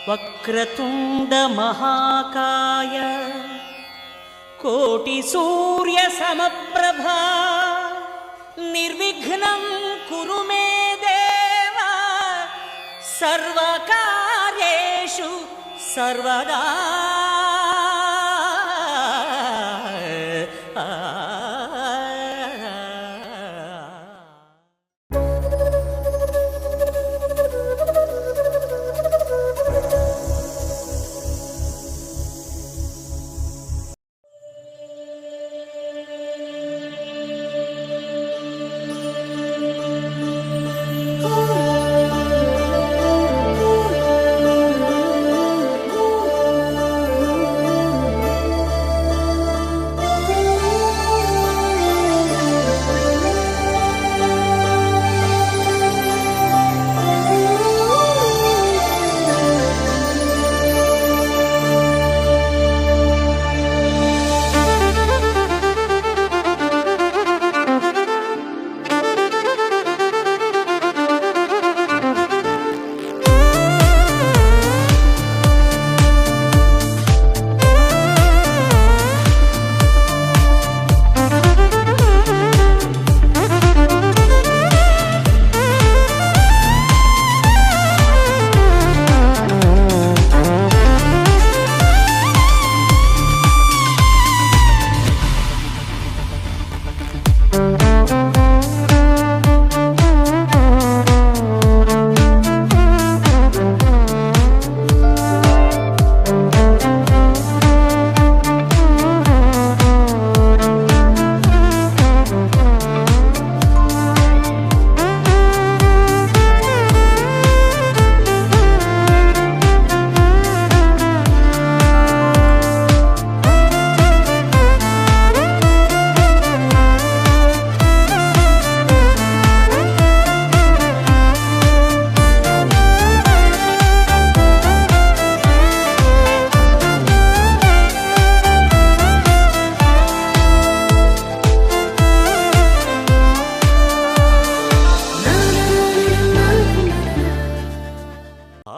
వక్రతుండ మహాకాయ కోటి సూర్య సమప్రభా నిర్విఘ్నం కురు మే దేవ సర్వకార్యేషు సర్వదా.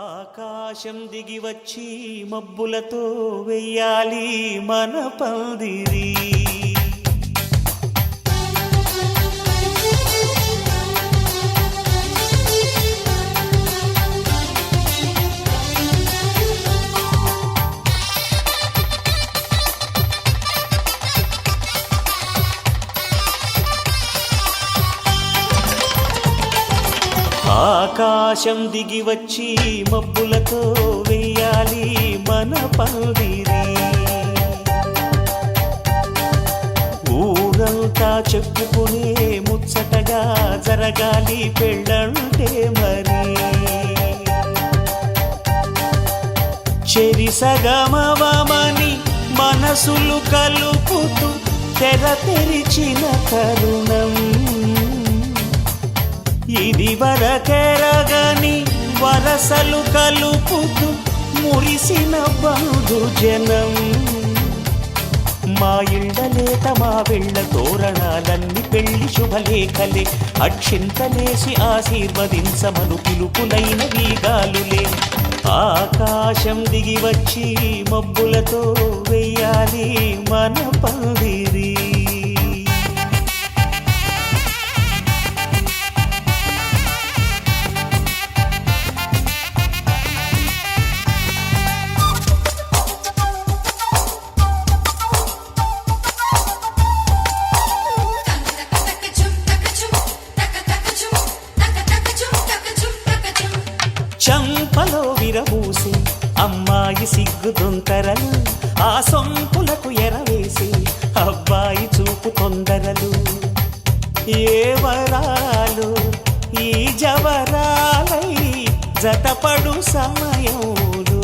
ఆకాశం దిగి వచ్చి మబ్బులతో వెయ్యాలి మన పందిరి. ఆకాశం దిగి వచ్చి మబ్బులతో వెయ్యాలి మన పందిరి. ఊరంతా చెప్పుకునే ముచ్చటగా జరగాలి పెళ్ళంటే మరి. చెరిసగమవమని మనసులు కలుపుతూ తెర తెరిచిన తరుణం ఇది వరకెరగని వరసలు కలుపుతూ మురిసిన బంధుజనం. మా ఇళ్ళలేత మా వెళ్ళ తోరణాలన్నీ పెళ్లి శుభలేఖలే. అక్షింతలేసి ఆశీర్వదించమను పిలుపులైన వీగాలులే. ఆకాశం దిగి వచ్చి మబ్బులతో వెయ్యాలి మన పందిరి. చంపలో విరబూసి అమ్మాయి సిగ్గుదొంతరలు, ఆ సొంపులకు ఎరవేసి అబ్బాయి చూపు తొందరలు. ఏ వరాలు ఈ జవరాలై జతపడు సమయంలో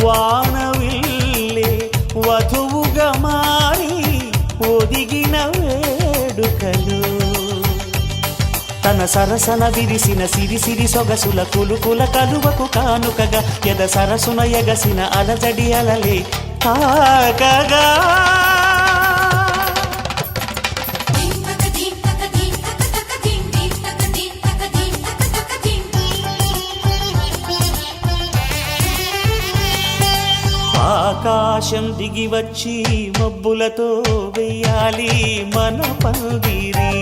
వానవిల్లే వధువుగా మారి ఒదిగిన వేడుకలు. తన సరసన విరిసిన సిరిసిరి సొగసుల కులుకుల కలువకు కానుకగా ఎద సరసున ఎగసిన అలజడి అలలే తాకగా. ఆకాశం దిగి వచ్చి మబ్బులతో వెయ్యాలి మన పందిరి.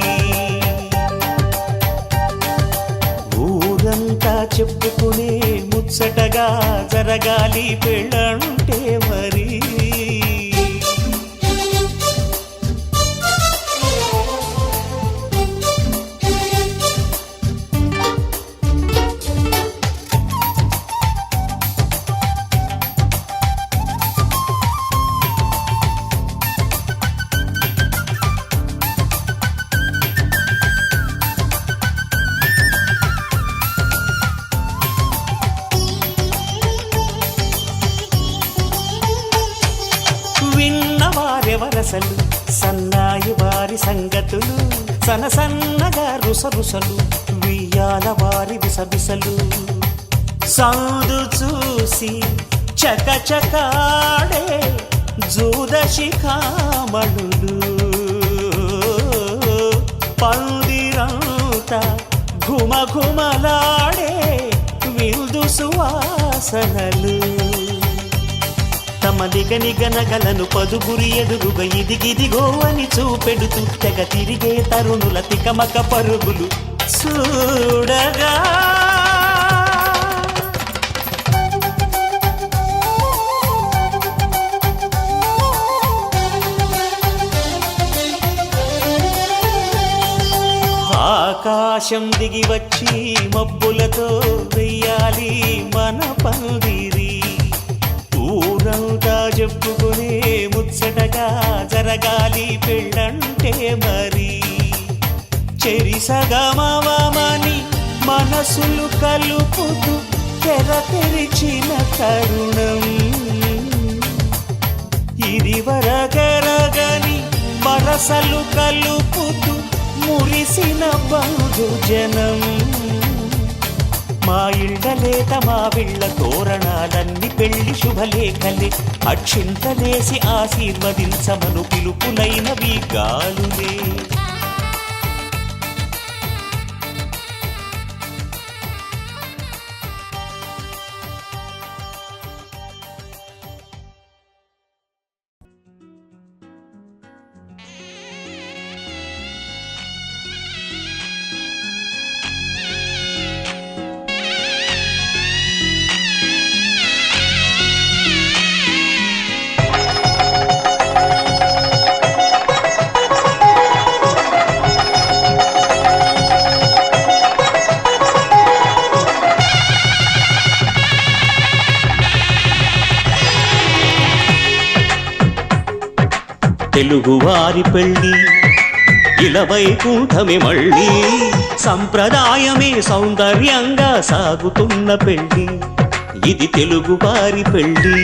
ఊరంతా చెప్పుకునే ముచ్చటగా జరగాలి పెళ్ళంటే మరి. విన్నవారెవరసలు సన్నాయి వారి సంగతులు, సనసన్నగా రుసరుసలు వియ్యాల వారి విసబిసలు. సౌదు చూసి చకచకాడే జూదశిఖామణులు, పందిరంతా ఘుమఘుమలాడే విందు సువాసనలు. తమ నిగనిగనగలను పదుగురి ఎదురుగా ఇదిగిదిగో అని చూపెడుతూ తెగ తిరిగే తరుణుల తికమక పరుగులు చూడగా. ఆకాశం దిగి వచ్చి మబ్బులతో వెయ్యాలి మన పందిరి. ఊరంతా చెప్పుకునే ముచ్చటగా జరగాలి పెళ్ళంటే మరి. చెరిసగమవమని మనసులు కలుపుతూ తెర తెరిచిన తరుణం, ఇది వరకెరగని వరసలు కలుపుతూ మురిసిన బంధుజనం. మా ఇళ్ళలేత మా విళ్ళ తోరణాలన్నీ పెళ్లి శుభలేఖలే, అక్షింతలేసి ఆశీర్వదించమను పిలుపులైనవి గాలులే. తెలుగువారి పెళ్ళి ఇలవైకుంఠమే మళ్ళీ, సంప్రదాయమే సౌందర్యంగా సాగుతున్న పెళ్ళి, ఇది తెలుగువారి పెళ్ళి.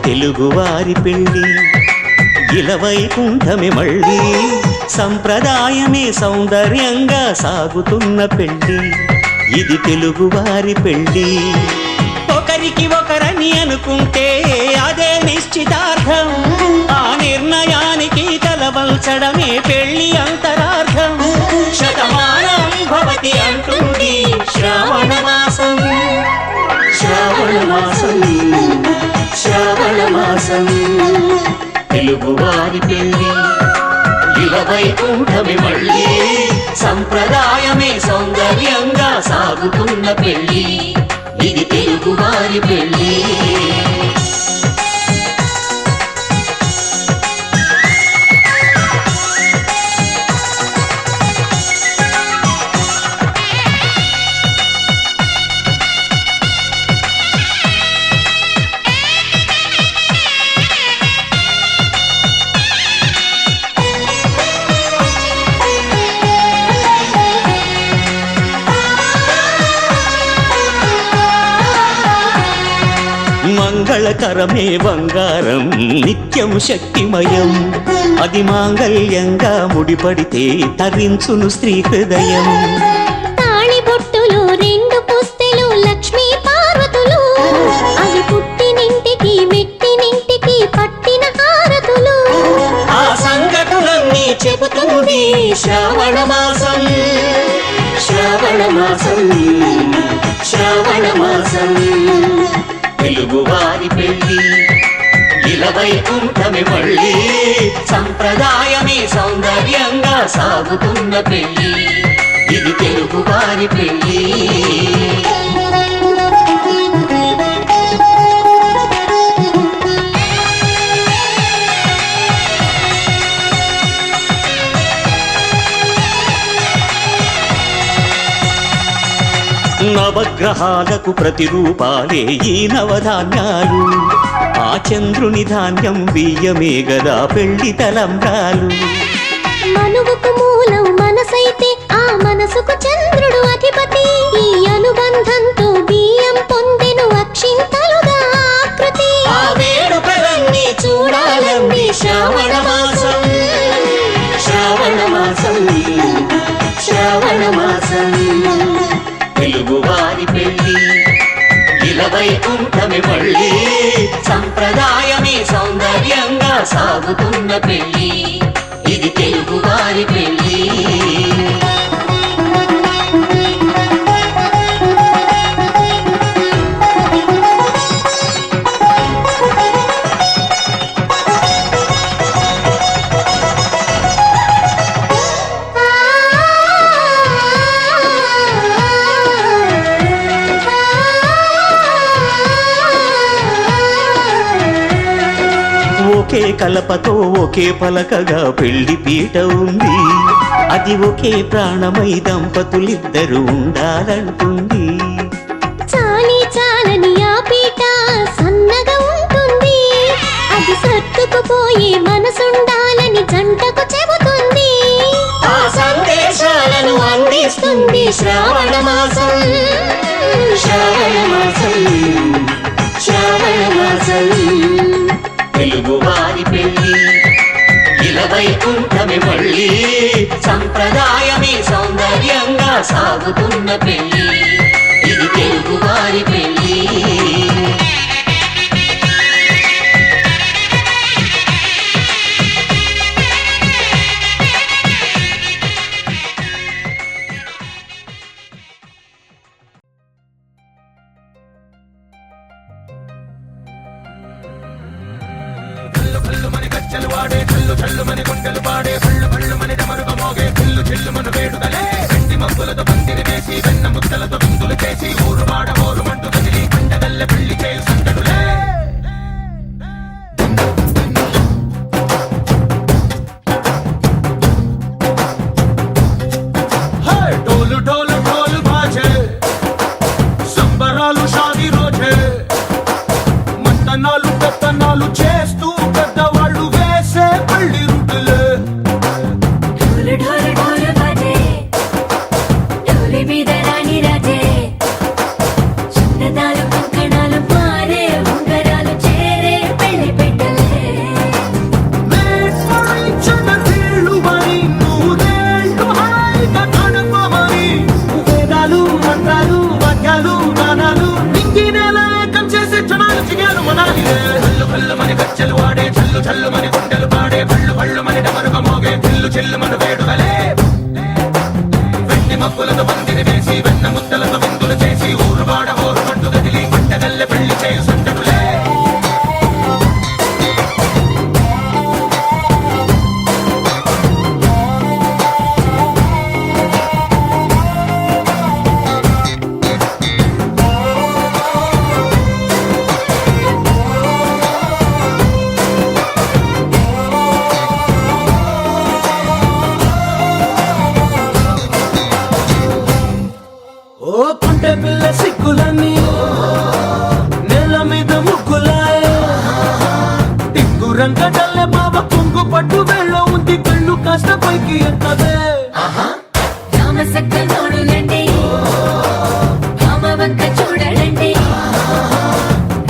తెలుగువారి పెళ్ళి ఇలవైకుంఠమే మళ్ళీ, సంప్రదాయమే సౌందర్యంగా సాగుతున్న పెళ్ళి, ఇది తెలుగువారి పెళ్ళి. ఒకరికి ఒకరని అనుకుంటే అదే నిశ్చితార్థం, ఆ నిర్ణయానికి తలవంచడమే పెళ్లి అంతరార్థం. శతమానం భవతి అంటుంది శ్రావణ మాసం, శ్రావణ మాసం, శ్రావణ మాసం. తెలుగువారి పెళ్లి ఇలవైకుంఠమే మళ్ళీ, సంప్రదాయమే సౌందర్యంగా సాగుతున్న పెళ్లి, ఇది తెలుగువారి పెళ్ళి. మంగళకరమే బంగారం నిత్యం శక్తిమయం, అది మాంగళ్యంగా ముడిపడితే తరించును స్త్రీ హృదయం. తాళిబొట్టులు రెండు పుస్తెలు లక్ష్మీ పార్వతులు, అవి పుట్టినింటికి మెట్టినింటికి పట్టిన హారతులు. ఆ సంఘటనలన్నీ చెబుతుంది శ్రావణ మాసం, శ్రావణ శ్రావణ మాసం శ్రావణ మాసం తెలుగువారి పెళ్ళి ఇలవైకుంఠమే మళ్ళీ సంప్రదాయమే సౌందర్యంగా సాగుతున్న పెళ్ళి ఇది తెలుగువారి పెళ్ళి నవగ్రహాలకు ప్రతిరూపాలే ఈ నవధాన్యాలు ఆ చంద్రుని ధాన్యం బియ్యమే గదా పెళ్లి తలంబ్రాలు మనువుకు మూలం మనసైతే ఆ మనసుకు చంద్రుడు అధిపతి ఈ అనుబంధంతో బియ్యం పొందెను అక్షింతలుగా ఆకృతి ఆ వేడుకలన్నీ చూడాలండి శ్రావణ మాసం శ్రావణ మాసం శ్రావణ మాసం తెలుగువారి పెళ్ళి ఇలవైకుంఠమే మళ్ళీ సంప్రదాయమే సౌందర్యంగా సాగుతున్న పెళ్ళి ఇది తెలుగువారి పెళ్ళి ఒకే కలపతో ఒకే పలకగా పెళ్లి పీట ఉంది అది ఒకే ప్రాణమై దంపతులిద్దరూ ఉండాలంటుంది చాలి చాలని ఆ పీట సన్నగా ఉంటుంది అది సర్దుకుపోయే మనసుండాలని జంటకు చెబుతుంది ఆ సందేశాలను అందిస్తుంది శ్రావణ మాసం శ్రావణ మాసం శ్రావణ మాసం తెలుగువారి పెళ్ళి ఇలవైకుంఠమే మళ్ళీ సంప్రదాయమే సౌందర్యంగా సాగుతున్న పెళ్ళి ఇది తెలుగువారి పెళ్ళి చేస్తూ పెద్దవాళ్ళు వేసే పళ్ళి రుటులే చెల్లుమను వేడుకలే వెండి మబ్బులతో పందిరి వేసి వెన్న ముద్దలతో విందులు చేసి ఊరువాడ ఊరు పట్టు గదిలి పంటగల్లె పెళ్లి చేయు సంతడులే పిల్ల సిక్కులన్నీ నెల మీద ముగ్గులాయ టింగు రంగడల్లె బాబ కుంగు పట్టు వెళ్ళ ఉంది కళ్ళు కాస్త పైకి ఎత్తదే నోడులండి వంక చూడలండి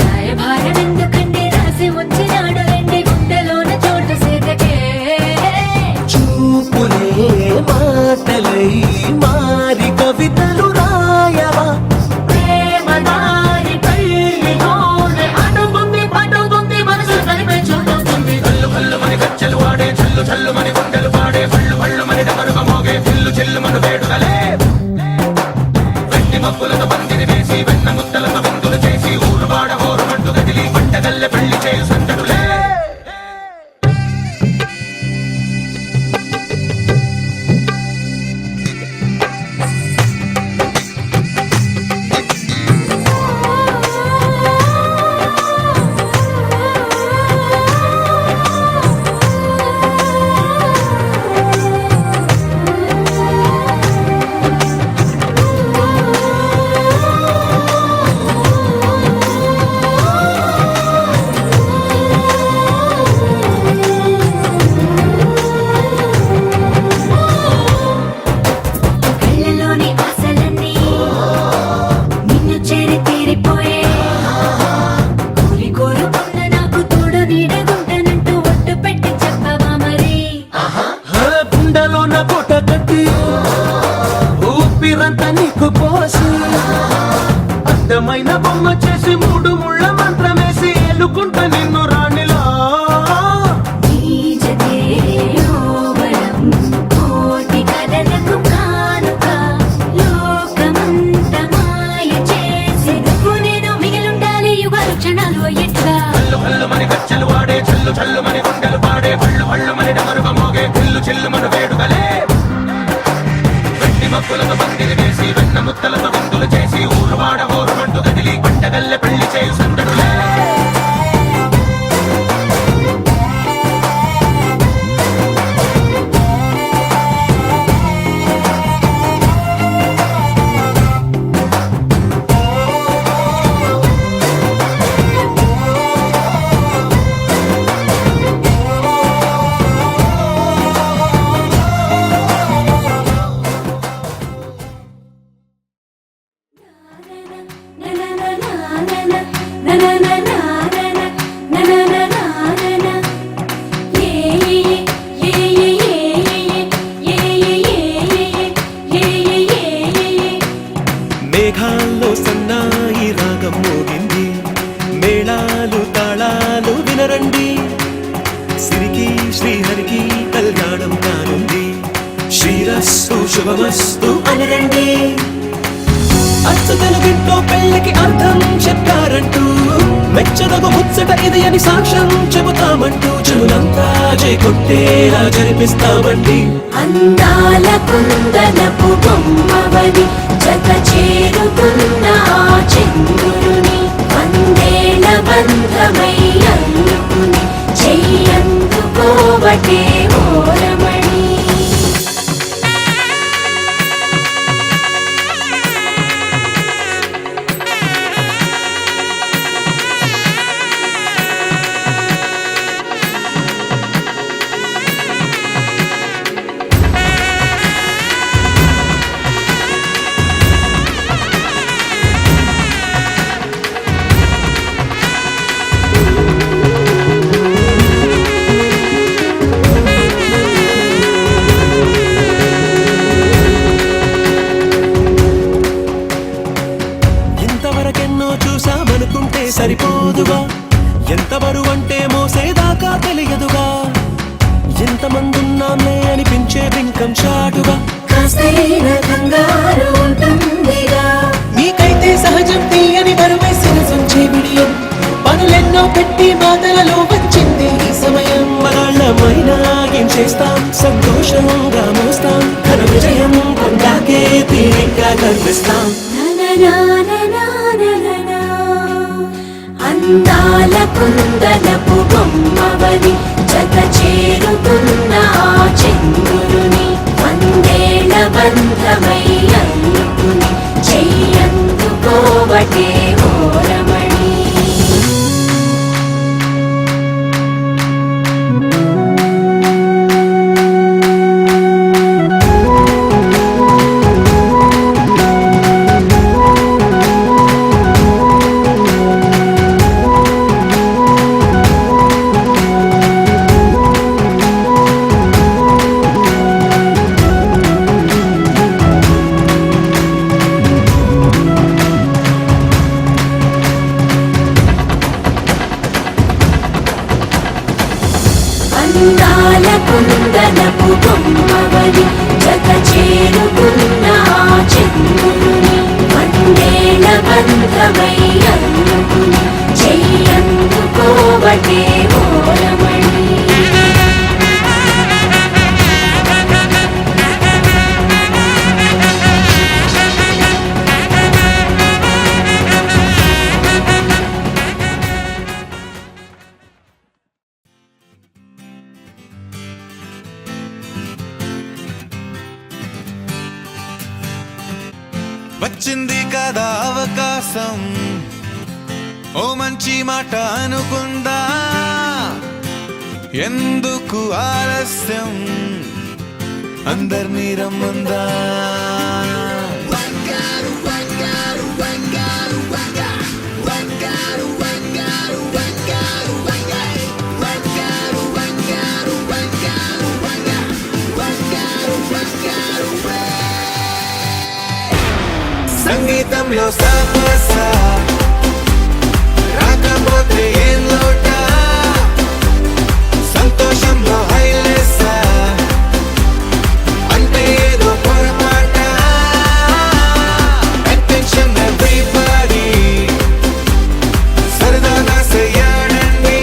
రాయభారం ఎందుకండి రాసి ఉంచినాడు రండి గుండెలోన చోటు సేదకే చూపులే మాటలై మారి కవితలు రాయవా ప్రేమదారి పెళ్లిలోనే అడుగుంది పడుగుంది మనసు కలిపే చూడుతుంది కళ్ళు కళ్ళు మని గజ్జలు వాడే చల్లు చల్లు మని గుండెలు పాడే పళ్ళు పళ్ళు మని డమరుగ మోగే చిల్లు చిల్లు మను వేడుకలే చల్లుమని గుండెలు పాడే పళ్ళు పళ్ళుమని డమరుగ మోగే పిల్లు చిల్లుమను వేడుకలే వెండి మక్కులతో పందిరి వేసి వెన్న ముత్తలతో విందులు చేసి ఊరువాడ హోరుమంటూ కదిలి పంటగల్లె పెళ్లి చేయు సందడులే మేఘాల్లో సన్నాయి రాగం మోగింది మేళాలు తాళాలు వినరండి సిరికి శ్రీహరికి కళ్యాణం కానుంది శ్రీరస్తు శుభమస్తు అనరండి అచ్చు తెలుగింట్లో పెళ్లికి అర్థం చెప్పారంటూ మెచ్చదగు ముచ్చట ఇది అని సాక్ష్యం చెబుతామంటూ జనులంతా జై కొట్టేలా జరిపిస్తామండి అందాల కుందనపు బొమ్మవని జత చేరుతున్న ఆ చంద్రుని వందేల బంధమై అల్లుకుని చెయ్యందుకోవటే ఓరమణి చూసామనుకుంటే సరిపోదుగా ఎంత బరువంటే మోసేదాకా తెలియదుగా ఎంతమందున్నామే అనిపించే బింకం చాటుగా కాస్తైన కంగారు ఉంటుందిగా నీకైతే సహజం తీయని బరువేసిన సంచే బిడియం పనులెన్నో పెట్టి బాధలలో వచ్చింది ఈ సమయం మనాళ్ళమైనా ఏం చేస్తాం సంతోషంగా మోస్తాం ఘన విజయం పొందాకే తీరిగ్గా కనిపిస్తాం అందాల కుందనపు బొమ్మవని జత చేరుతున్న ఆ చంద్రుని వందేల బంధమై అల్లుకుని చెయ్యందుకోవటే ఓరమణి అందాల కుందనపు బొమ్మవని జత చేరుకున్న ఆ చంద్రుని వందేల బంధమై అల్లుకుని చెయ్యందుకోవటే ఓరమణి వచ్చింది కదా అవకాశం ఓ మంచి మాట అనుకుందా ఎందుకు ఆలస్యం అందర్నీ రమ్మందా సంగీతంలో సమస్య రాకపోతే ఏం లోట సంతోషంలో హైలెస్స అంటే ఏదో పొరపాట అటెన్షన్ ఎవ్రీబడీ సరదాగా చెయ్యాడండి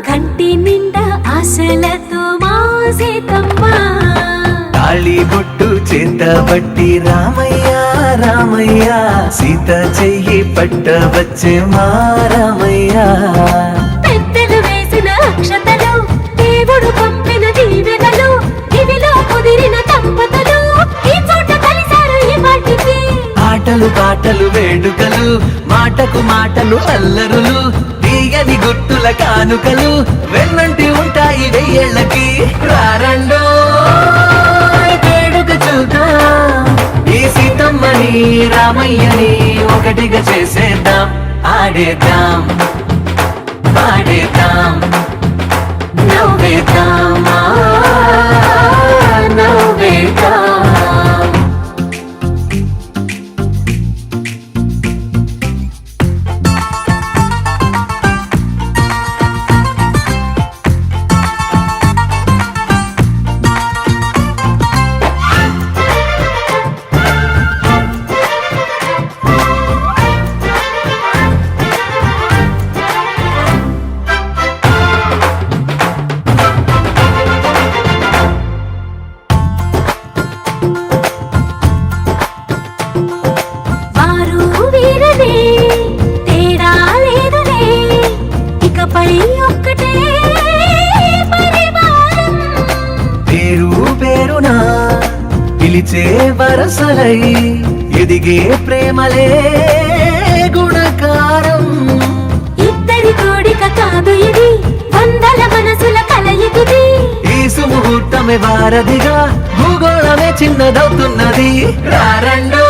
కంటి నిండా ఆశలతో మా సీతమ్మ తాళి బొట్టు చేత బట్టి రామయ్య రామయ్య సీత చెయ్యి పట్ట వచ్చే మా రామయ్య పెద్దలు వేసిన అక్షతలు దేవుడు పంపిన దీవెనలు ఇవిలో కుదిరిన దంపతులు ఈ చోట కలిసారు ఈ వాటికి ఆటలు పాటలు వేడుకలు మాటకు మాటలు అల్లరులు తీయని గుట్టుల కానుకలు వెన్నంటి ఉంటాయి వెయ్యేళ్ళకి రారండో వేడుక చూద్దాం ఈ సీతమ్మని రామయ్యని ఒకటిగా చేసేద్దాం ఆడేద్దాం పాడేద్దాం నవ్వేద్దాం నవ్వేద్దాం వారు వీరనే తేడా లేదులే ఇకపై ఒక్కటే పరివారం పేరు పేరునా పిలిచే వరసలై ఎదిగే ప్రేమలే గుణకారం ఇద్దరి కోడిక కాదు ఇది వందల మనసుల కలయికిది ఈ సుముహూర్తమే వారధిగా భూగోళమే చిన్నదవుతున్నది రారండో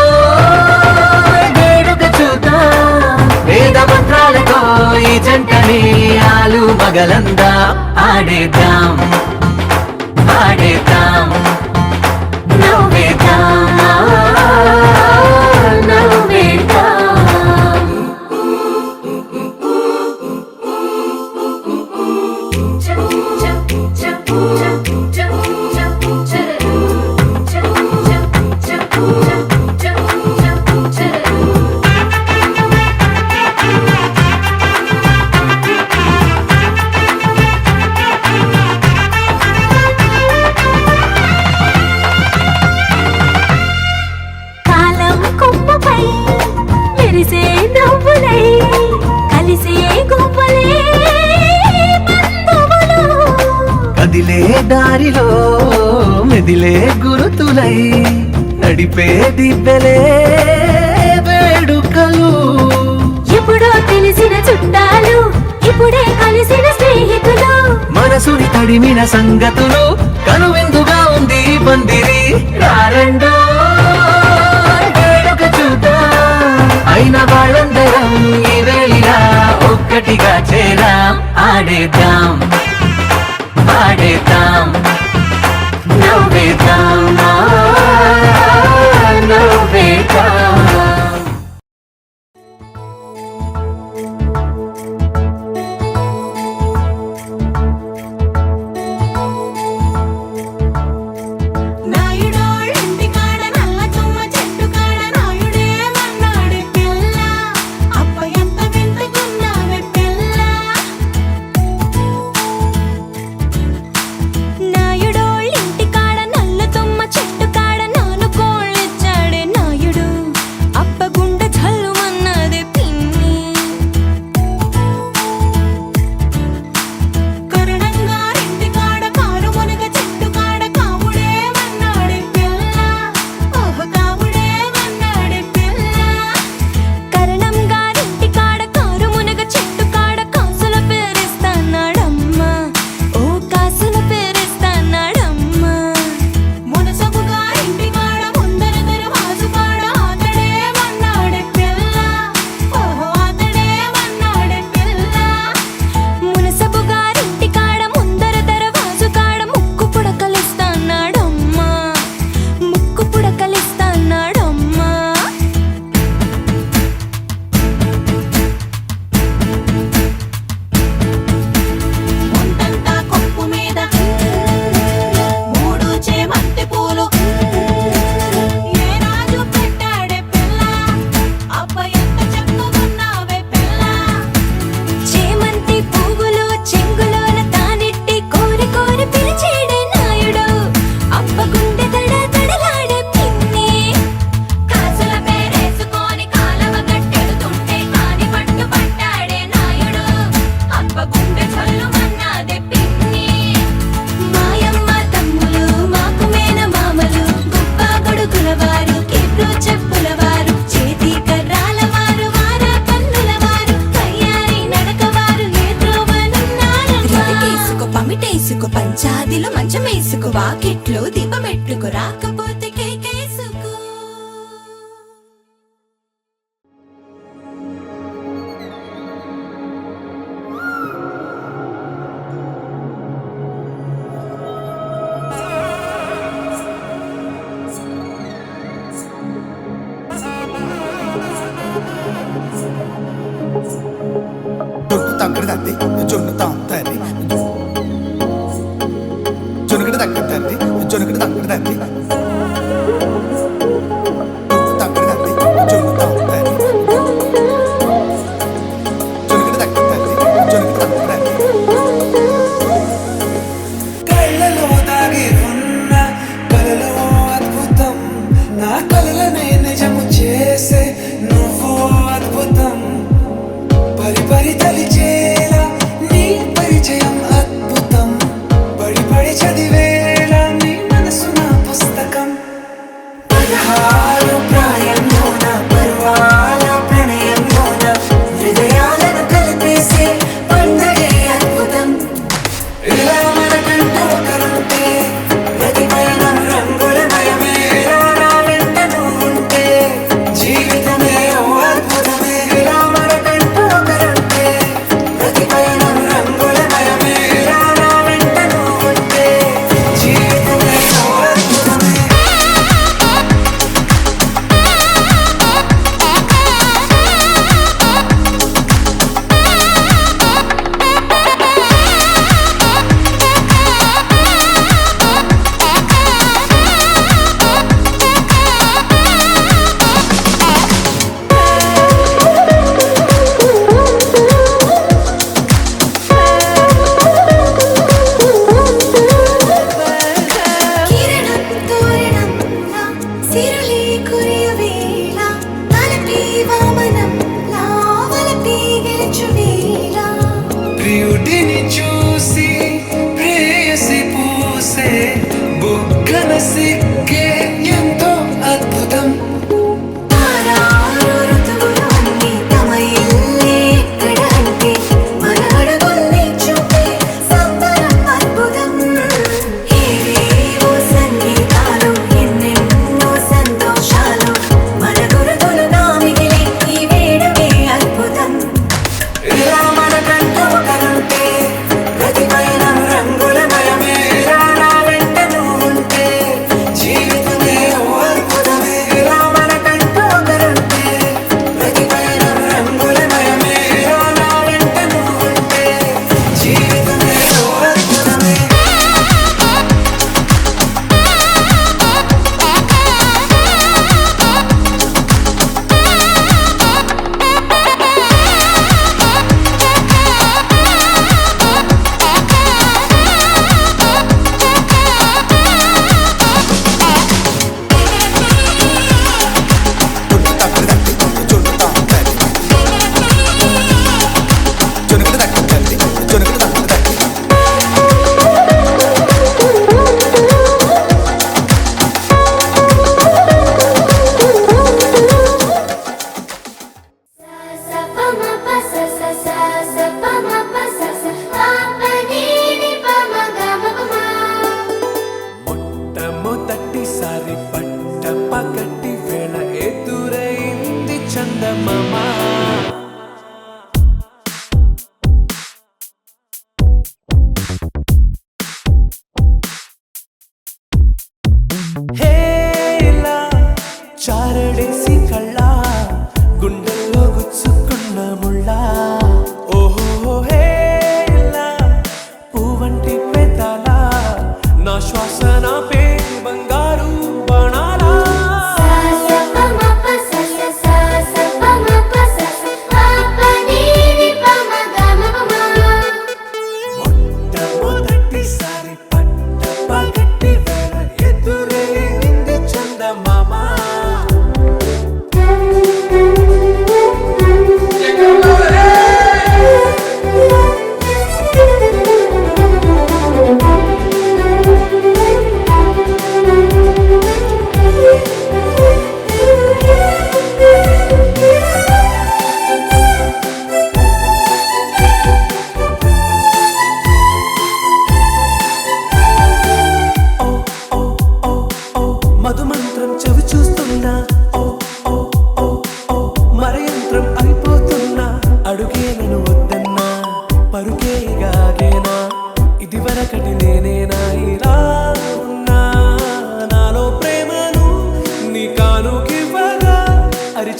వేడుక చూద్దాం వేద మంత్రాలతో ఈ జంటని ఆలు మగలందా ఆడేద్దాం ఆడేద్దాం నవ్వేద్దాం నవ్వేద్దాం కాలం కొమ్మపై మెరిసే నవ్వులై కలిసే గువ్వలే బంధువులు కదిలే దారిలో మెదిలే గురుతులై నడిపే దిబ్బెలే వేడుకలు ఎప్పుడో తెలిసిన చుట్టాలు ఇప్పుడే కలిసిన స్నేహితులు మనసుని తడిమిన సంగతులు కనువిందుగా ఉంది ఈ పందిరి రారండో వేడుక చూద్దాం అయిన వాళ్ళందరం ఈ వేళ ఒక్కటిగా చేరాం ఆడేద్దాం పాడేద్దాం నవ్వేద్దాం నవ్వేద్దాం నాయుడోళ్ళింటి కాడ నల్ల తుమ్మ చెట్టు కాడ నాయుడే మన్నాడే పిల్ల అప్ప ఎంత వింతకున్నావే పిల్ల పమిటేసుకో పంచాదిలో మంచమేసుకో వాకిట్లో దీపమెట్టుకు రాకపోతే కేకేసుకో జొన్ను తగ్గడి తద్ది జొన్ను తాంతది జొనుగడి తగ్గడి తద్ది జొనుగడి తగ్గడి తద్ది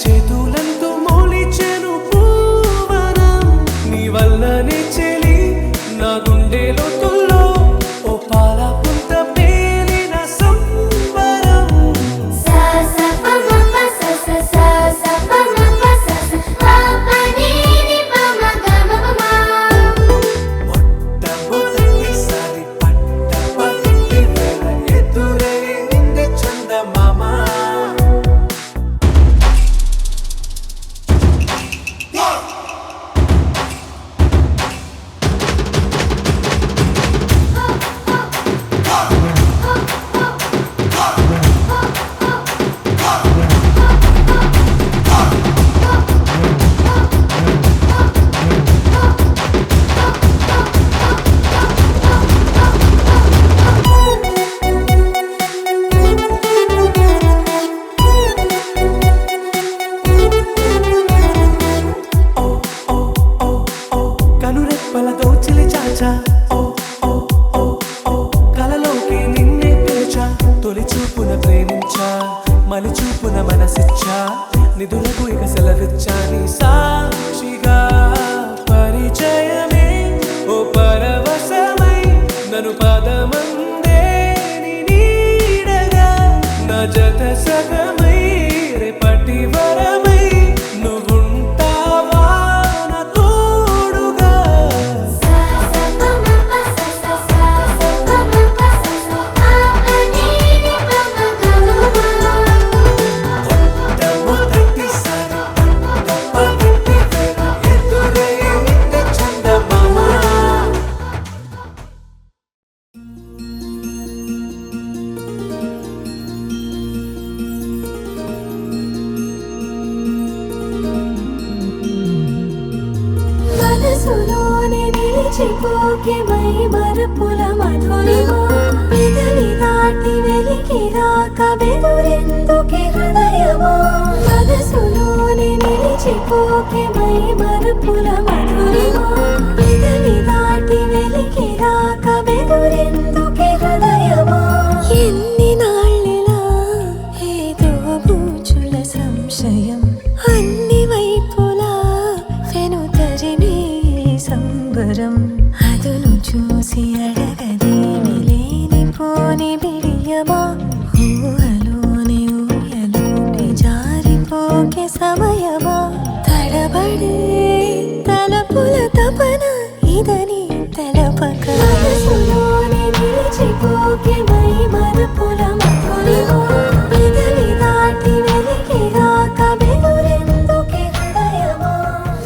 చేతులంతో మోలిచెను పూవనం నీ వల్లనే చెలి నా గుండె లోతుల్లో ఓ పాల పుంత పేలిన సంబరం సా సా ప మ ప స స సా సా ప మ ప స స ప ప ని ని ప మ గ మ ప మ మొట్టమొదటిసారి పట్టపగటి వేళ ఎదురైంది చందమామ కనురెప్పలతో చిలి చాచా ఓ ఓ ఓ ఓ కలలోకి నిన్నే పిలిచా తొలి చూపున ప్రేమించా మలి చూపున మనసిచ్చా నిధులకు ఇక సెలవిచ్చా నీ సాక్షిగా పరిచయమే ఓ పరవశమై నన్ను పాదమందే నీ నీడగా నా జత సగమై రేపటి వరమై నువ్వుంటావా నా తోడుగా సా సా ప మ ప స స సా సా ప మ ప స స ప ప ని ని ప మ గ మ ప మ మొట్టమొదటిసారి పట్టపగటి వేళ ఎదురైంది చందమామ మనసులోనే నిలిచిపోకే మై మరపుల మధురిమా పెదవి దాటి వెలికి రాక బెదురెందుకే హృదయమా మనసులోనే నిలిచిపోకే మై మరపుల మధురిమా పెదవి దాటి వెలికి రాక బెదురెందుకే హృదయమా ఎన్ని నాళ్ళిలా ఏదో బూచుల సంశయం అన్ని వైపులా వెనుతరిమే సంబరం అదును చూసి అడగదేమి లేనిపోని బిడియమా ఊహలోని ఊయలోకి జారిపోకే సమయమా తడబడే తలపుల తపన ఇదని తెలపక మనసులోని నిలిచిపోకే మై మరపుల మధురిమా పెదవి దాటి వెలికి రాక బెదురెందుకే హృదయమా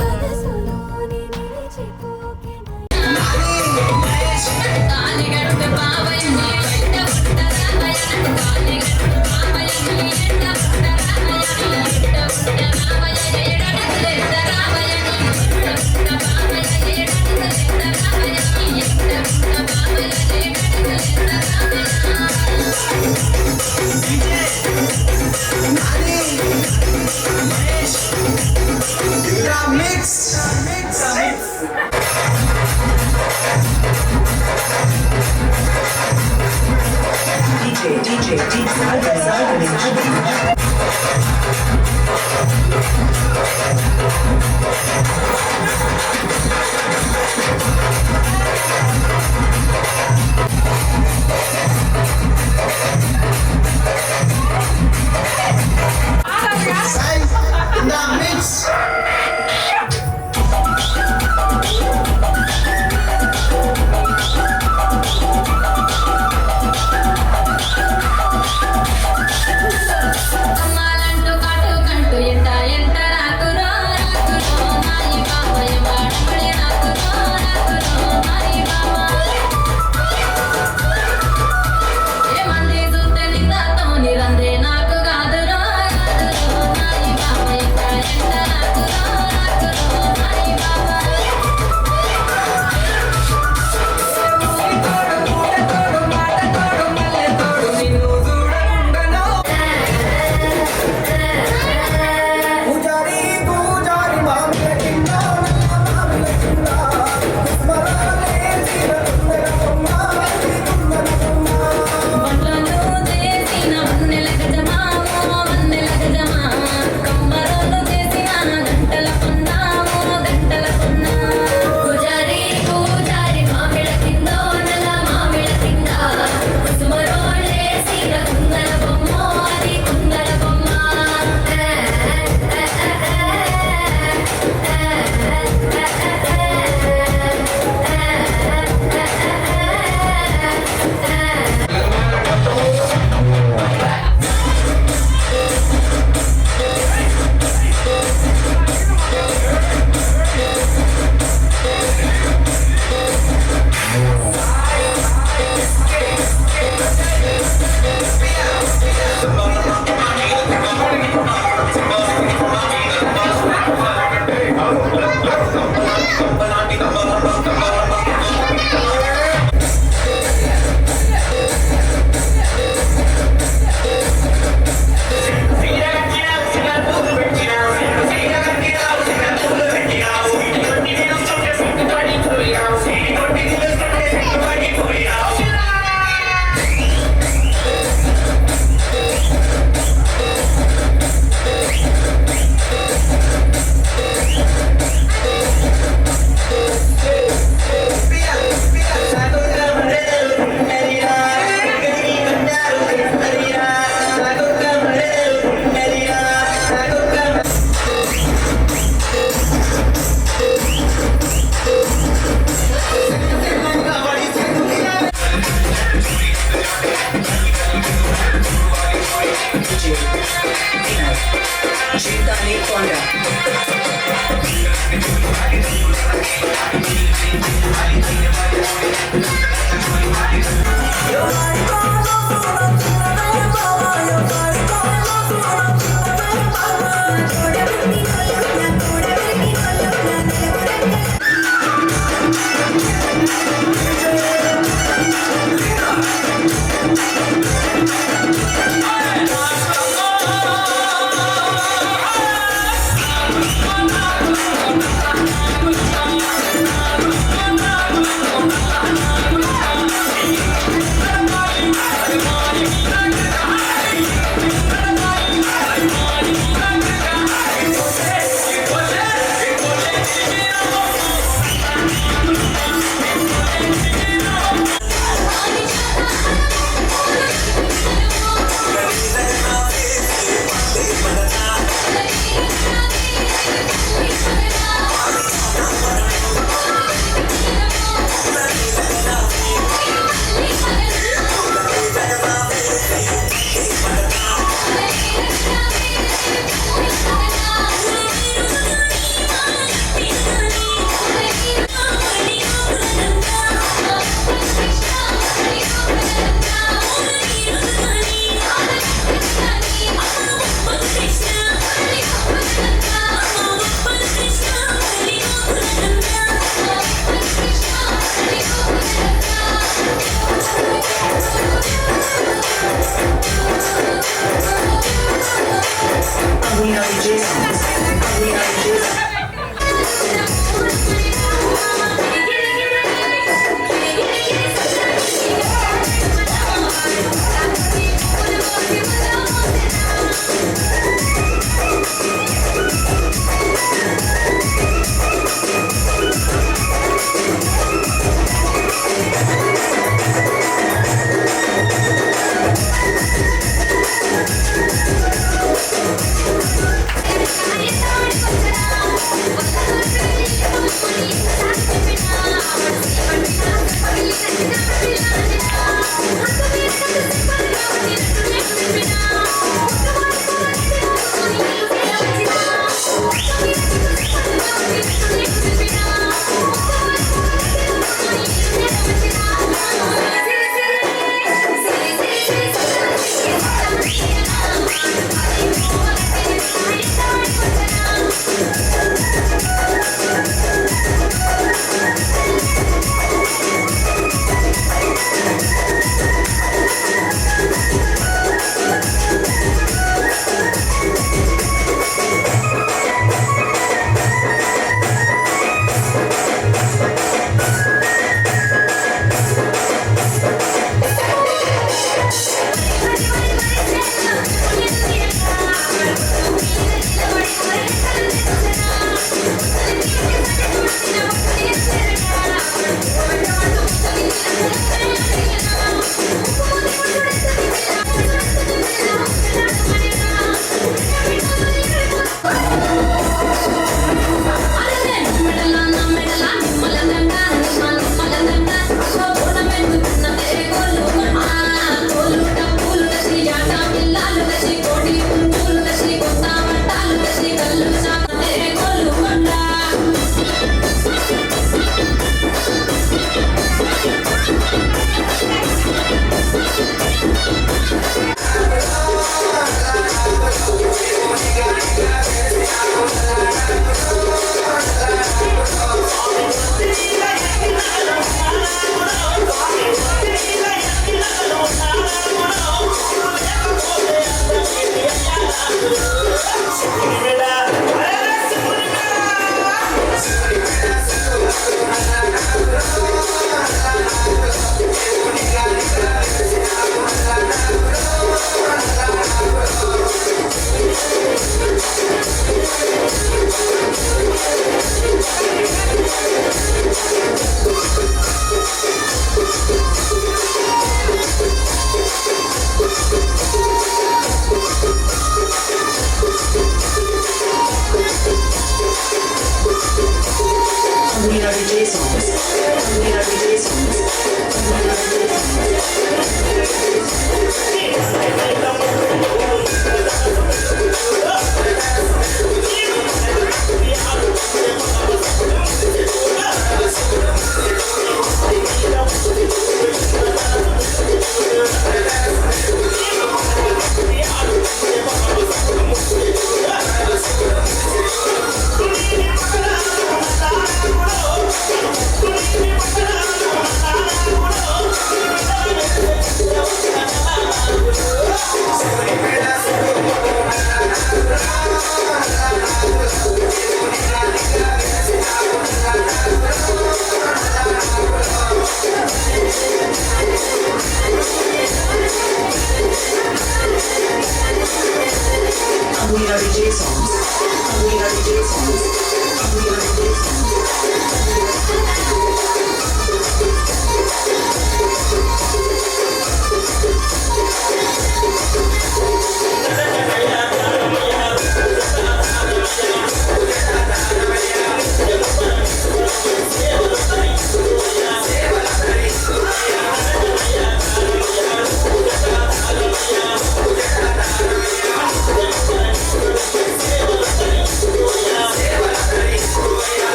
మనసులోని నిలిచిపోకే అమ్మాలంటూ కాటు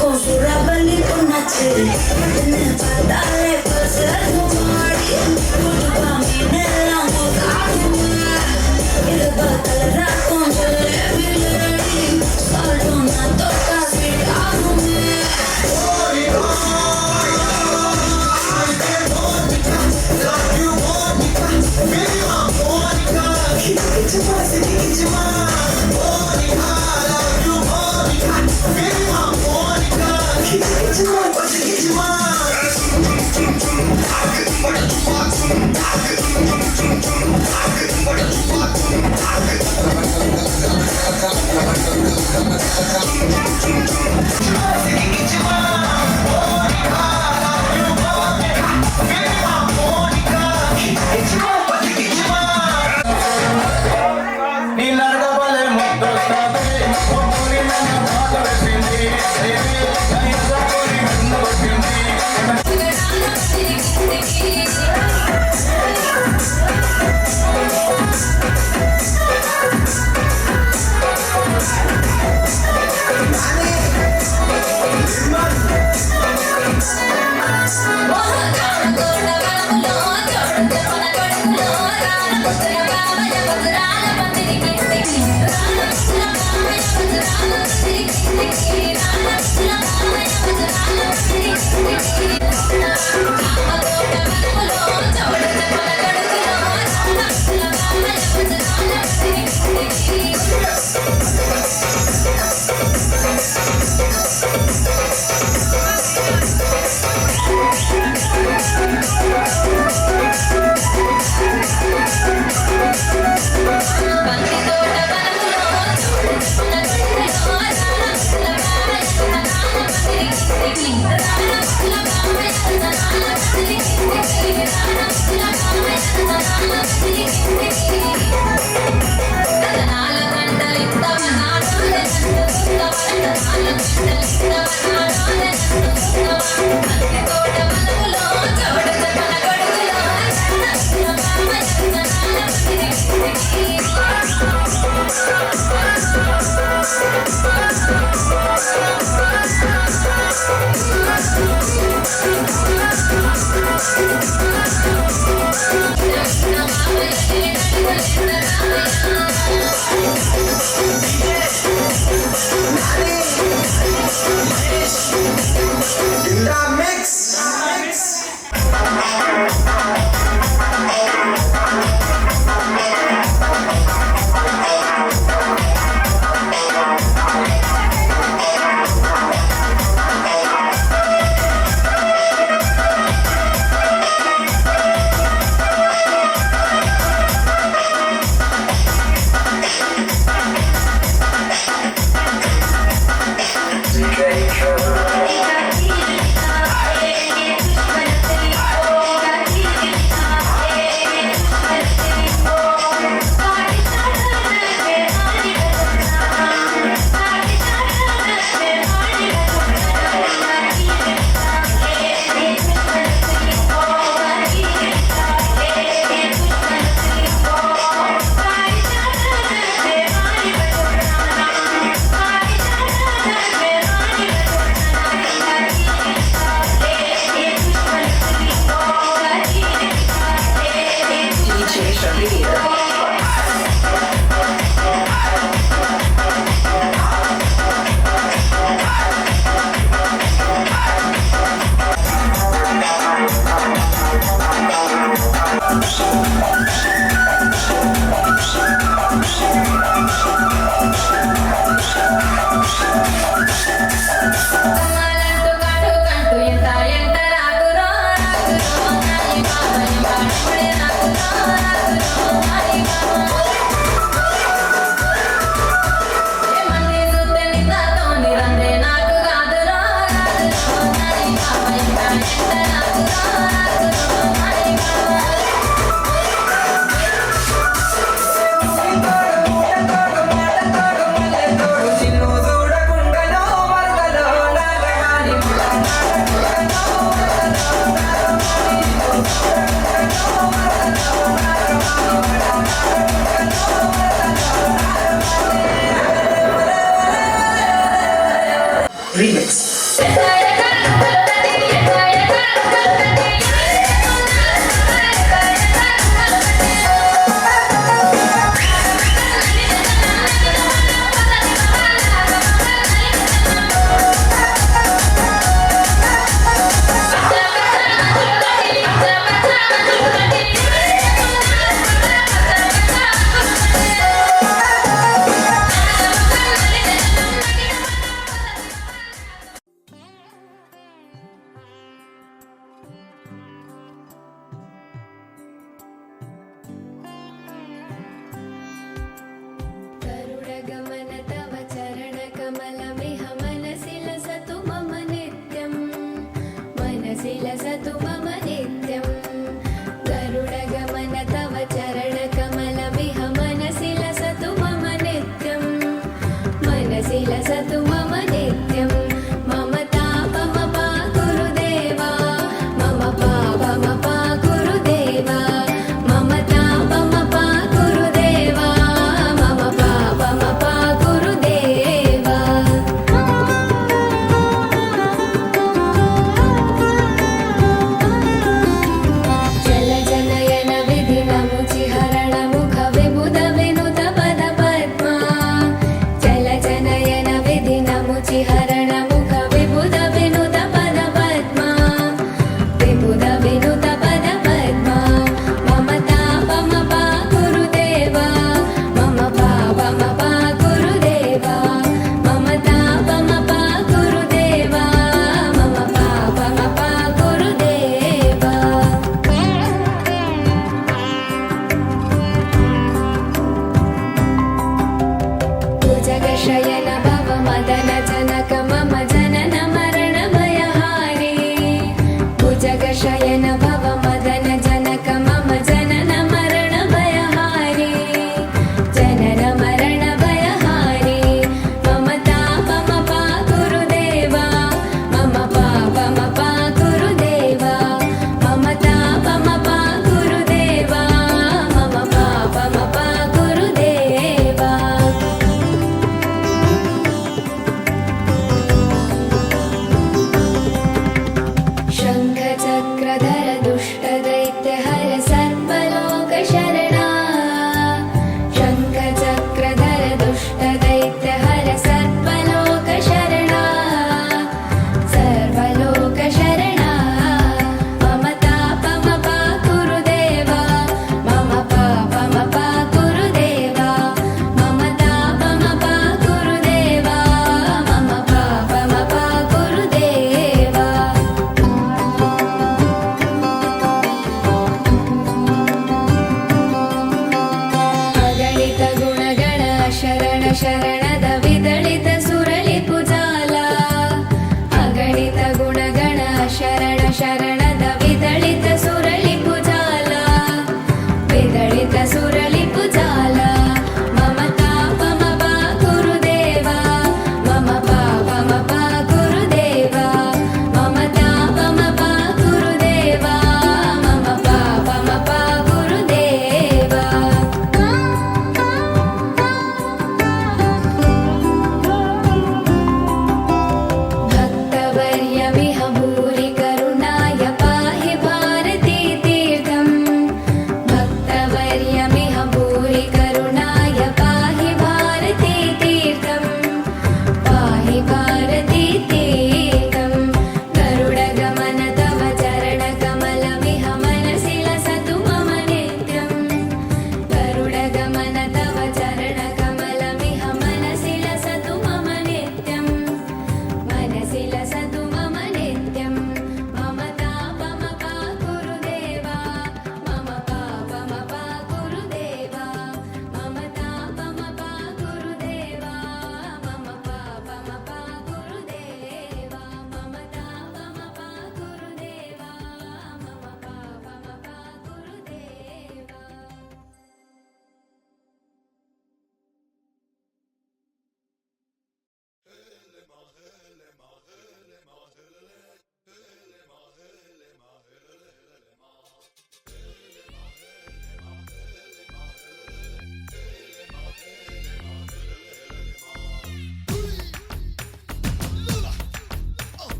Con su rabal y con H, dale, pues tu party, tu camino en la moda, y le bata la razón, yo le vi, solo una toca, mirándome. Remix.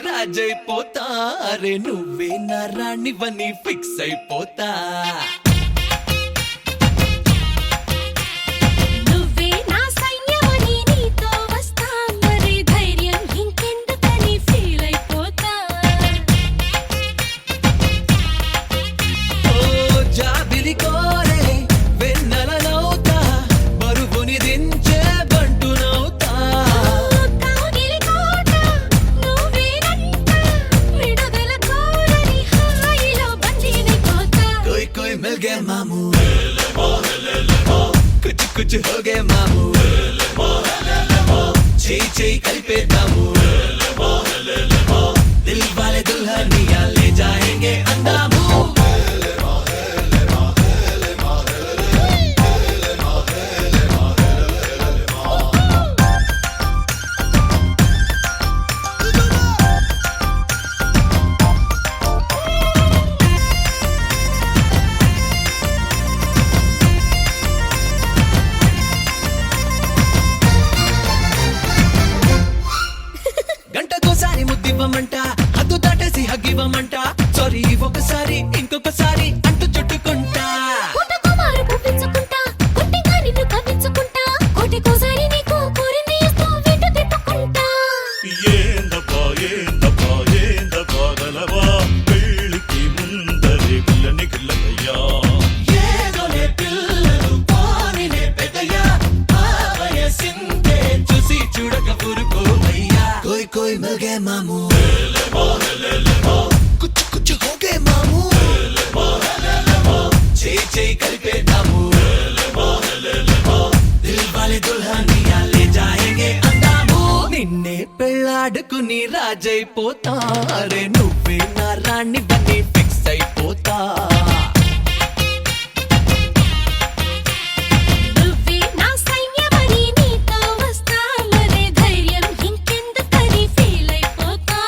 రాజైపోతా అరే నువ్వే నా రాణివని ఫిక్స్ అయిపోతా నువ్వే నా సైన్యమని నీతో వస్తా మరి ధైర్యం ఇంకెందుకని ఫీల్ అయిపోతా ఓ జాబిలి కోరే వెన్నెలనవుతా బరువుని దించే బంటునవుతా కాగిలి కోట నువ్వేనంట విడుదల కోరని హాయిలో బందీనైపోతా कोई कोई मिल गए मामू कुछ कुछ हो गए मामू చేయి కలిపేద్దాము దిల్ వాలే దుల్హనియా లే జాయేంగే అందాము గంటకోసారి ముద్దివ్వమంట హద్దు దాటేసి హగ్గివ్వమంట సారీ ఒకసారి ఇంకొకసారి అంటూ చుట్టుకుంటా పుట్టకుమారు పుట్టించుకుంటా కొట్టిగా నిన్ను కవ్వించుకుంటా కోటికోసారి నీకు కోరింది ఇస్తూ వెంట తిప్పుకుంటా ఏందబ్బా ఏందబ్బా ఏందబ్బా గలవా పెళ్ళికి ముందరే పిల్లని గిల్లయ్యా ఏదోనే పిల్లలు పోనినే పెద్దయ్యా ఆ వయసిందే చూసి చూడక ఊరుకోవయ్యా కోయ్ కోయ్ మిల్ గే మామూ కుచ్చు కుచ్చు హో గే మామూ చేయి కలిపేద్దాము దిల్ వాలే దుల్హనియా లే జాయేంగే అందాము నిన్నే పెళ్ళాడుకుని రాజైపోతా అరే నువ్వే నా రాణి బని ఫిక్స్ అయిపోతా నువ్వే నా సైన్యమని నీతో వస్తా మరి ధైర్యం ఇంకెందుకని ఫీల్ అయిపోతా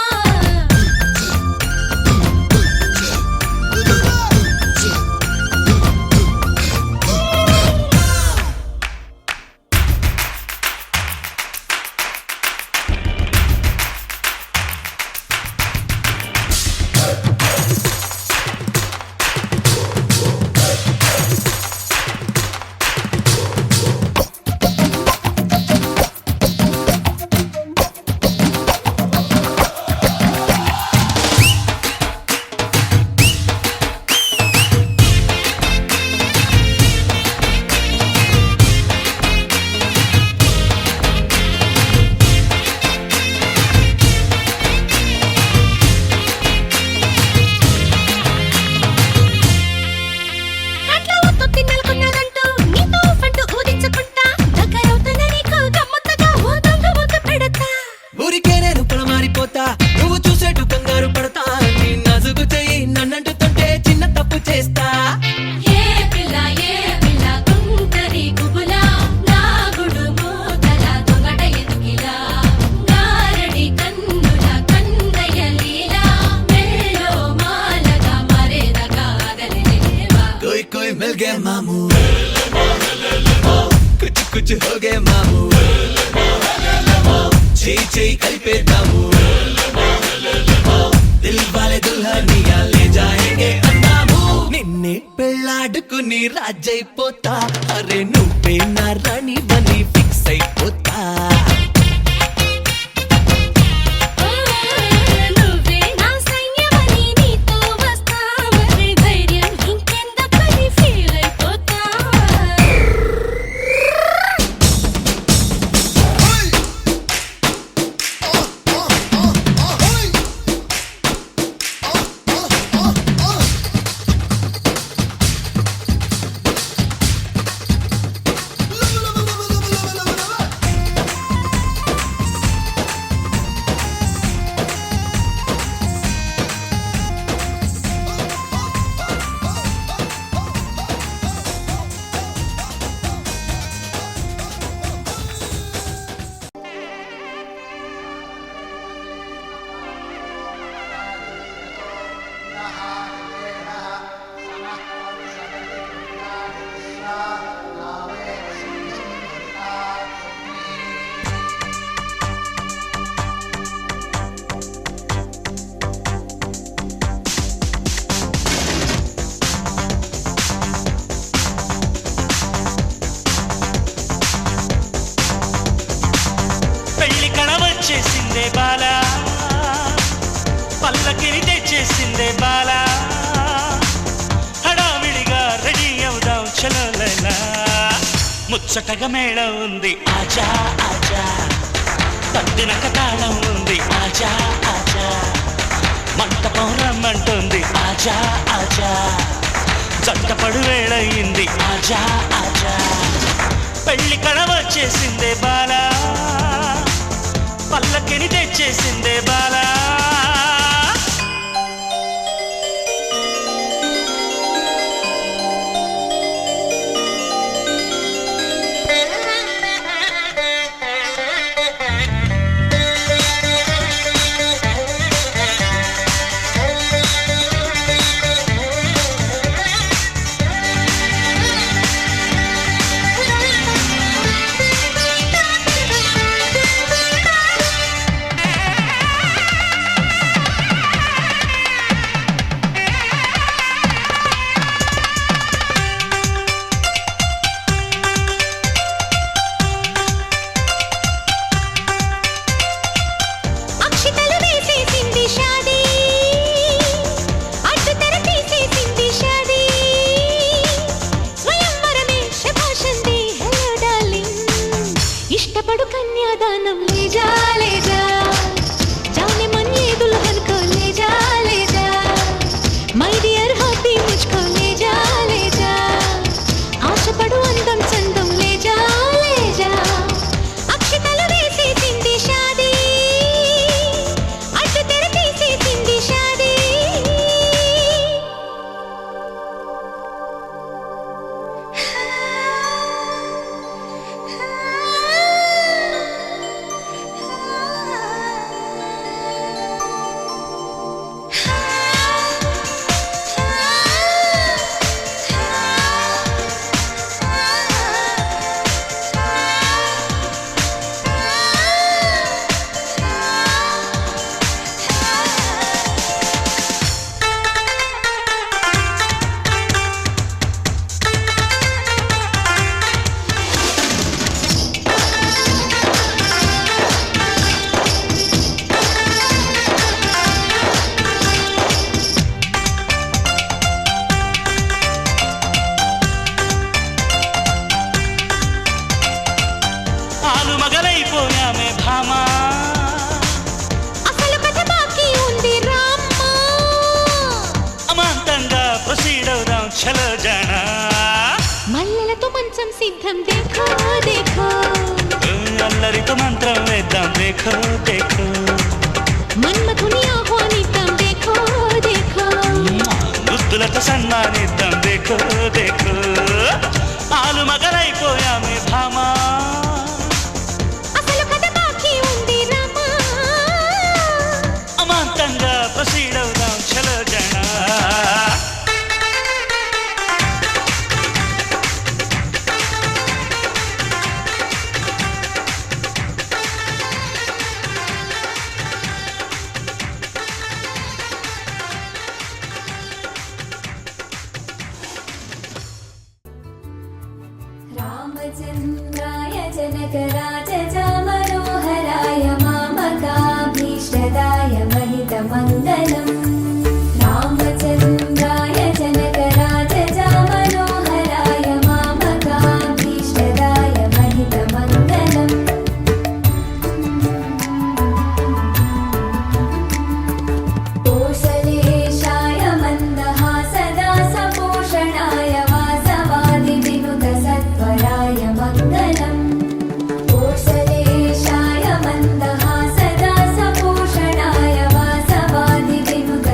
అట్లా వద్దు తిన్నెలకున్నదంటూ నీతో పంటూ ఊదించుకుంటా దగ్గరవుతున్న నీకు గమ్మత్తుగా ఓ దొంగ ముద్దు పెడతా ఊరికే నేను పొలమారిపోతా నువ్వు చూసేటు కంగారు పడతా నీ నజుగు చెయ్యి నన్నంటుతుంటే చిన్న తప్పు చేస్తా ఏ పిల్ల తుంటరి గుబులా నా గుడు మూతల దొంగట ఎదుకిలా గారడి కన్నుల కందయ్య లీలా మెల్లో మాలగా మరేదగా ఆగలేవా कोई कोई मिल गए मामू कुछ कुछ हो गए मामू చేయి కలిపేద్దాము దిల్ వాలే దుల్హనియా లే జాయేంగే అందాము నిన్నే పెళ్ళాడుకుని రాజైపోతా అరే నువ్వే నా రాణి బని ఫిక్స్ అయిపోతా నువ్వే నా సైన్యమని నీతో వస్తా మరి ధైర్యం ఇంకెందుకని ఫీల్ అయిపోతా Hey! ముచ్చటగా మేళం ఉంది ఆజా ఆజా, తద్దినక తాళం ఉంది ఆజా ఆజా, మంటపం రమ్మంటుంది ఆజా ఆజా, జంటపడు వేళయింది ఆజా ఆజా, పెళ్లి కళ వచ్చేసిందే బాలా, పల్లకిని తెచ్చేసిందే బాలా. ఇష్టపడు కన్యాదానం లేజా లేజా, जाने मन ये दुल्हन को ले जा माय डियर हैप्पी मुझको ले जा, ఆశపడు అందం చందం ले जा అక్షతలు వేసేసింది షాదీ, అడ్డు తెర తీసేసింది షాదీ. మగలైపోయామే భామా, అసలు కథ బాకీ ఉంది రామ్మా, అమాంతంగా ప్రొసీడ్ అవుదాం చలో జానా, మల్లెలతో మంచం సిద్ధం దేఖో దేఖో, అల్లరితో మంత్రం వేద్దాం దేఖో దేఖో, మన్మథుని ఆహ్వానిద్దాం దేఖో దేఖో, ముద్దులతో సన్మానిద్దాం దేఖో దేఖో, ఆలు మగలైపోయామే భామా, అసలు కథ బాకీ ఉంది రామా, అమాంతంగా ప్రొసీడ్ అవుదాం చలో జానా. రామచంద్రాయ జనకరాజా మనోహరాయ మామకాభీష్టదాయ మహితమంగళం, రామచంద్రాయ జనకరాజా మనోహరాయ మామకాభీష్టదాయ మహితమంగళం. కోశలేశాయ మందహాసదా సపోషణాయ వాసవాది వినుత సత్వరాయ మంగళం, కోశలేశాయ మందహాసదా సపోషణాయ వాసవాది వినుత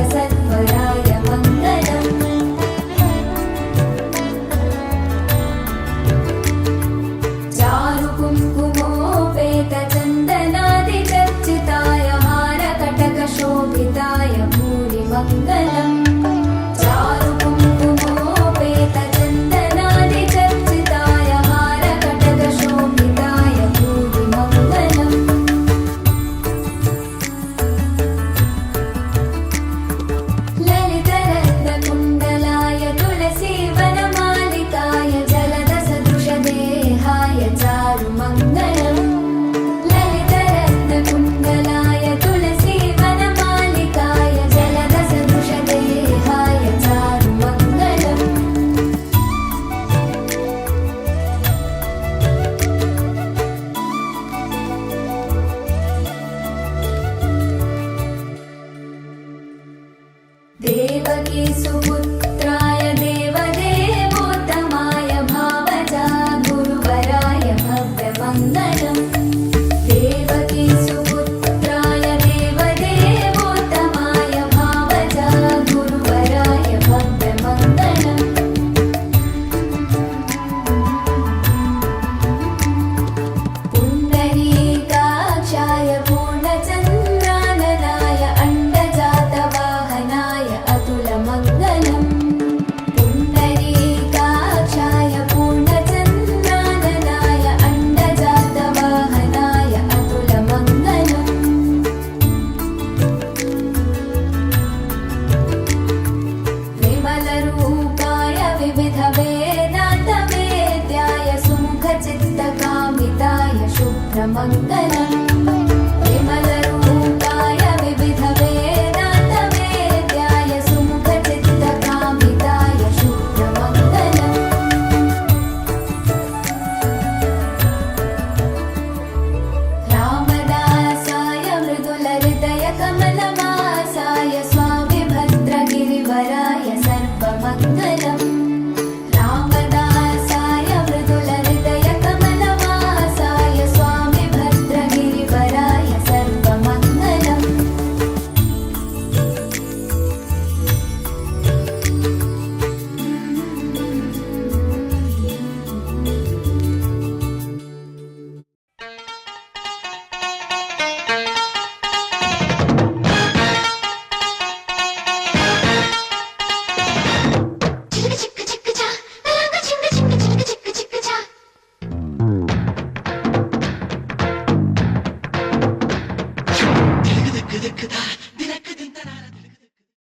మంగళం